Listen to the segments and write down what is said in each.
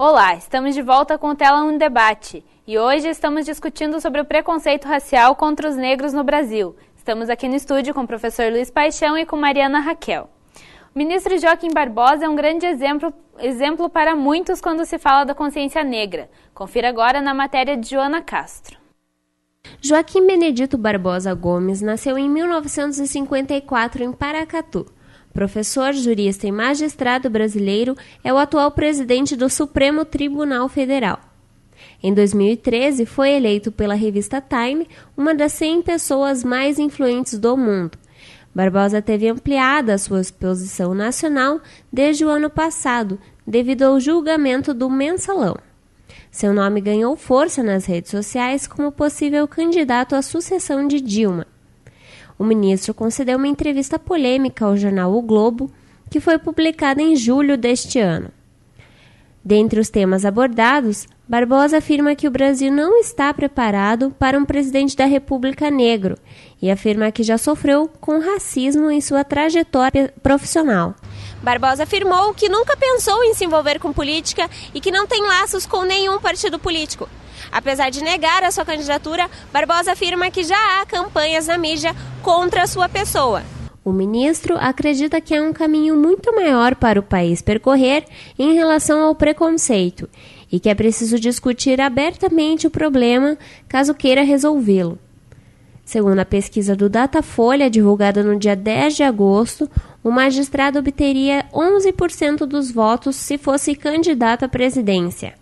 Olá, estamos de volta com o Tela 1 Debate e hoje estamos discutindo sobre o preconceito racial contra os negros no Brasil. Estamos aqui no estúdio com o professor Luiz Paixão e com Mariana Raquel. O ministro Joaquim Barbosa é um grande exemplo para muitos quando se fala da consciência negra. Confira agora na matéria de Joana Castro. Joaquim Benedito Barbosa Gomes nasceu em 1954 em Paracatu. Professor, jurista e magistrado brasileiro, é o atual presidente do Supremo Tribunal Federal. Em 2013, foi eleito pela revista Time uma das 100 pessoas mais influentes do mundo. Barbosa teve ampliada a sua exposição nacional desde o ano passado, devido ao julgamento do Mensalão. Seu nome ganhou força nas redes sociais como possível candidato à sucessão de Dilma. O ministro concedeu uma entrevista polêmica ao jornal O Globo, que foi publicada em julho deste ano. Dentre os temas abordados, Barbosa afirma que o Brasil não está preparado para um presidente da República negro e afirma que já sofreu com racismo em sua trajetória profissional. Barbosa afirmou que nunca pensou em se envolver com política e que não tem laços com nenhum partido político. Apesar de negar a sua candidatura, Barbosa afirma que já há campanhas na mídia contra a sua pessoa. O ministro acredita que há um caminho muito maior para o país percorrer em relação ao preconceito e que é preciso discutir abertamente o problema caso queira resolvê-lo. Segundo a pesquisa do Datafolha, divulgada no dia 10 de agosto, o magistrado obteria 11% dos votos se fosse candidato à presidência.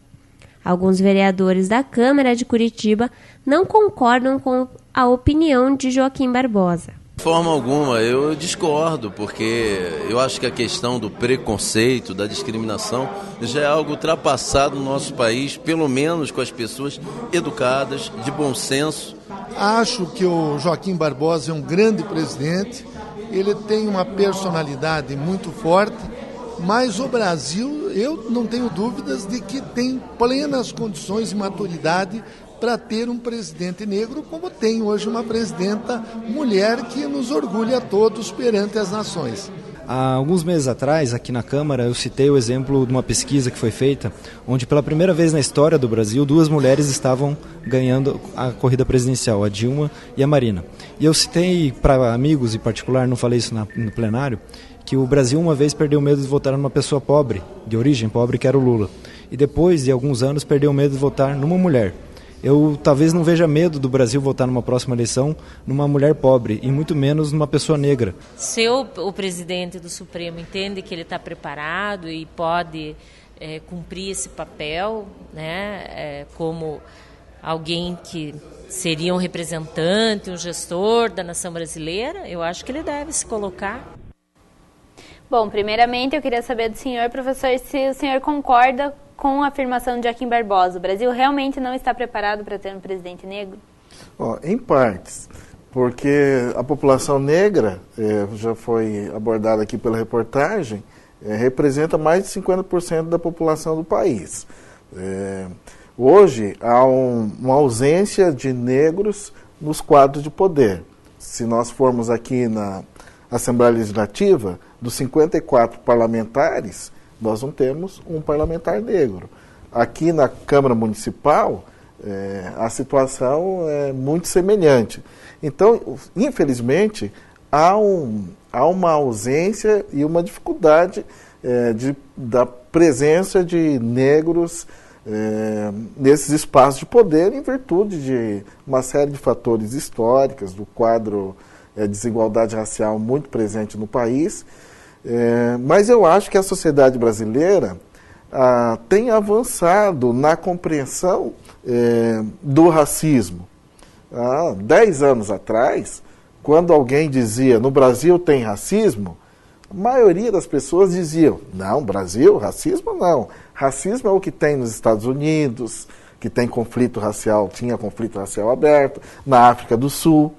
Alguns vereadores da Câmara de Curitiba não concordam com a opinião de Joaquim Barbosa. De forma alguma, eu discordo, porque eu acho que a questão do preconceito, da discriminação, já é algo ultrapassado no nosso país, pelo menos com as pessoas educadas, de bom senso. Acho que o Joaquim Barbosa é um grande presidente, ele tem uma personalidade muito forte, mas o Brasil, eu não tenho dúvidas de que tem plenas condições e maturidade para ter um presidente negro, como tem hoje uma presidenta mulher que nos orgulha a todos perante as nações. Há alguns meses atrás, aqui na Câmara, eu citei o exemplo de uma pesquisa que foi feita, onde pela primeira vez na história do Brasil, 2 mulheres estavam ganhando a corrida presidencial, a Dilma e a Marina. E eu citei para amigos, em particular, não falei isso no plenário, que o Brasil uma vez perdeu medo de votar numa pessoa pobre, de origem pobre, que era o Lula. E depois de alguns anos perdeu medo de votar numa mulher. Eu talvez não veja medo do Brasil votar numa próxima eleição numa mulher pobre e muito menos numa pessoa negra. Se o presidente do Supremo entende que ele está preparado e pode cumprir esse papel, né, como alguém que seria um representante, um gestor da nação brasileira, eu acho que ele deve se colocar. Bom, primeiramente eu queria saber do senhor, professor, se o senhor concorda com a afirmação de Joaquim Barbosa. O Brasil realmente não está preparado para ter um presidente negro? Em partes, porque a população negra, já foi abordada aqui pela reportagem, representa mais de 50% da população do país. Hoje há uma ausência de negros nos quadros de poder. Se nós formos aqui na Assembleia Legislativa, dos 54 parlamentares, nós não temos um parlamentar negro. Aqui na Câmara Municipal, a situação é muito semelhante. Então, infelizmente, há uma ausência e uma dificuldade da presença de negros nesses espaços de poder, em virtude de uma série de fatores históricos, do quadro de desigualdade racial muito presente no país. Mas eu acho que a sociedade brasileira tem avançado na compreensão do racismo. Há 10 anos atrás, quando alguém dizia no Brasil tem racismo, a maioria das pessoas diziam, não, Brasil, racismo não. Racismo é o que tem nos Estados Unidos, que tem conflito racial, tinha conflito racial aberto, na África do Sul.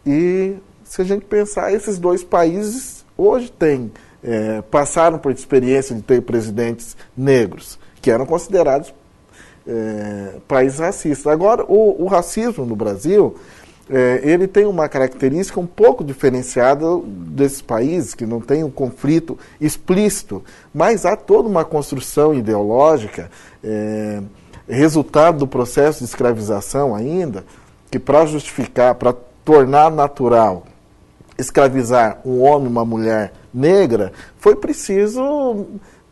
E se a gente pensar, esses 2 países hoje passaram por experiência de ter presidentes negros, que eram considerados países racistas. Agora, o racismo no Brasil, ele tem uma característica um pouco diferenciada desses países, que não tem um conflito explícito, mas há toda uma construção ideológica, resultado do processo de escravização ainda, que para justificar, para tornar natural escravizar um homem e uma mulher negra, foi preciso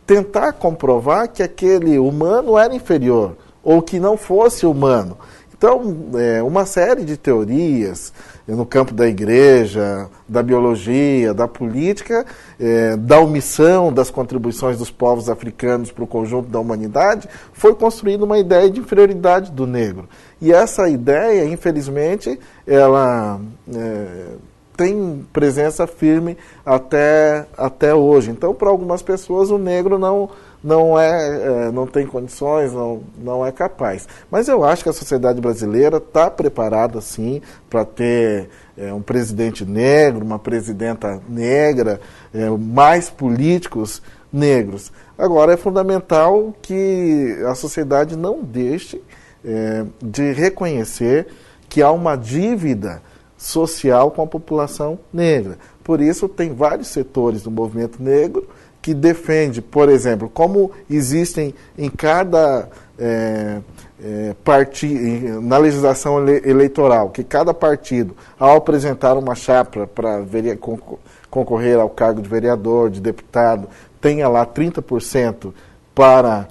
tentar comprovar que aquele humano era inferior, ou que não fosse humano. Então, uma série de teorias no campo da igreja, da biologia, da política, da omissão das contribuições dos povos africanos para o conjunto da humanidade, foi construída uma ideia de inferioridade do negro. E essa ideia, infelizmente, ela tem presença firme até hoje. Então, para algumas pessoas, o negro não tem condições, não é capaz. Mas eu acho que a sociedade brasileira está preparada, sim, para ter um presidente negro, uma presidenta negra, mais políticos negros. Agora, é fundamental que a sociedade não deixe de reconhecer que há uma dívida social com a população negra. Por isso, tem vários setores do movimento negro que defende, por exemplo, como existem em cada partido, na legislação eleitoral, que cada partido, ao apresentar uma chapa para concorrer ao cargo de vereador, de deputado, tenha lá 30% para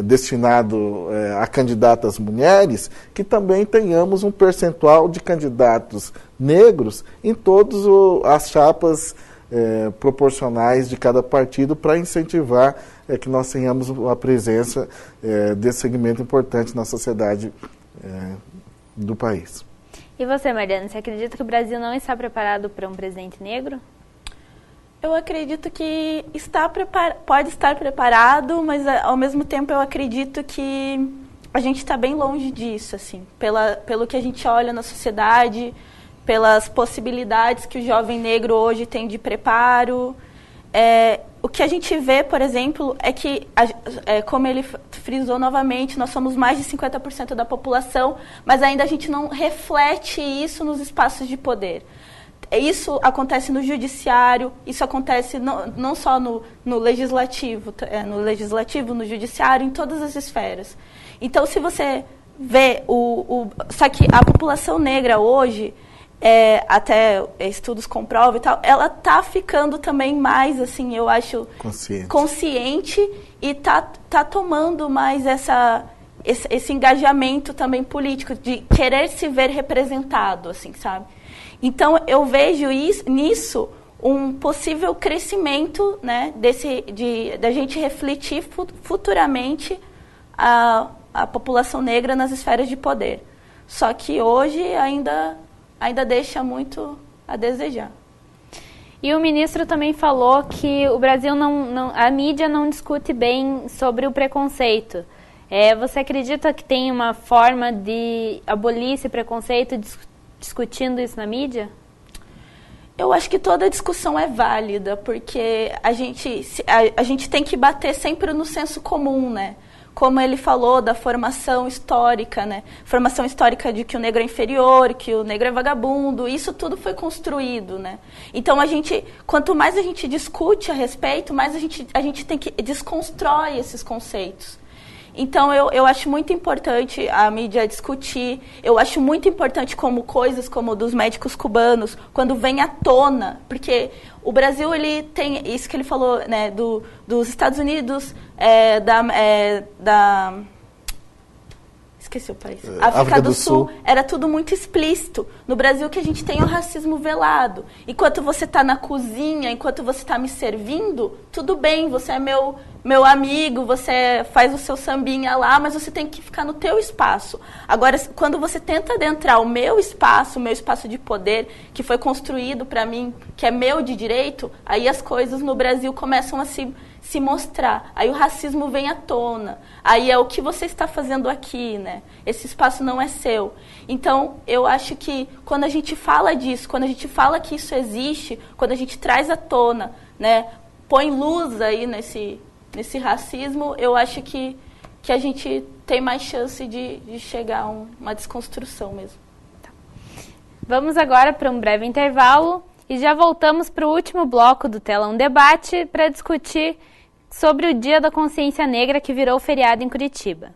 destinado a candidatas mulheres, que também tenhamos um percentual de candidatos negros em todas as chapas proporcionais de cada partido, para incentivar que nós tenhamos a presença desse segmento importante na sociedade do país. E você, Mariana, você acredita que o Brasil não está preparado para um presidente negro? Eu acredito que pode estar preparado, mas ao mesmo tempo eu acredito que a gente está bem longe disso, assim, pelo que a gente olha na sociedade, pelas possibilidades que o jovem negro hoje tem de preparo. O que a gente vê, por exemplo, é que, como ele frisou novamente, nós somos mais de 50% da população, mas ainda a gente não reflete isso nos espaços de poder. Isso acontece no judiciário, isso acontece não só no legislativo, no judiciário, em todas as esferas. Então, se você vê só que a população negra hoje, até estudos comprovam e tal, ela está ficando também mais, assim, eu acho, consciente e tá tomando mais esse engajamento também político, de querer se ver representado, assim, sabe? Então, eu vejo nisso um possível crescimento, né, da gente refletir futuramente a população negra nas esferas de poder. Só que hoje ainda deixa muito a desejar. E o ministro também falou que o Brasil a mídia não discute bem sobre o preconceito. Você acredita que tem uma forma de abolir esse preconceito discutindo isso na mídia? Eu acho que toda discussão é válida, porque a gente tem que bater sempre no senso comum, né? Como ele falou da formação histórica, né? Formação histórica de que o negro é inferior, que o negro é vagabundo, isso tudo foi construído, né? Então, quanto mais a gente discute a respeito, mais a gente tem que desconstrói esses conceitos. Então, eu acho muito importante a mídia discutir, eu acho muito importante coisas como dos médicos cubanos, quando vem à tona, porque o Brasil, ele tem isso que ele falou, né, dos Estados Unidos, esqueci o país. África do Sul, era tudo muito explícito. No Brasil, que a gente tem o racismo velado. Enquanto você está na cozinha, enquanto você está me servindo, tudo bem, você é meu amigo, você faz o seu sambinha lá, mas você tem que ficar no teu espaço. Agora, quando você tenta adentrar o meu espaço de poder, que foi construído para mim, que é meu de direito, aí as coisas no Brasil começam a se mostrar. Aí o racismo vem à tona. Aí é o que você está fazendo aqui, né? Esse espaço não é seu. Então, eu acho que quando a gente fala disso, quando a gente fala que isso existe, quando a gente traz à tona, né, põe luz aí nesse racismo, eu acho que a gente tem mais chance de chegar a uma desconstrução mesmo. Tá. Vamos agora para um breve intervalo e já voltamos para o último bloco do Telão Debate para discutir sobre o Dia da Consciência Negra que virou feriado em Curitiba.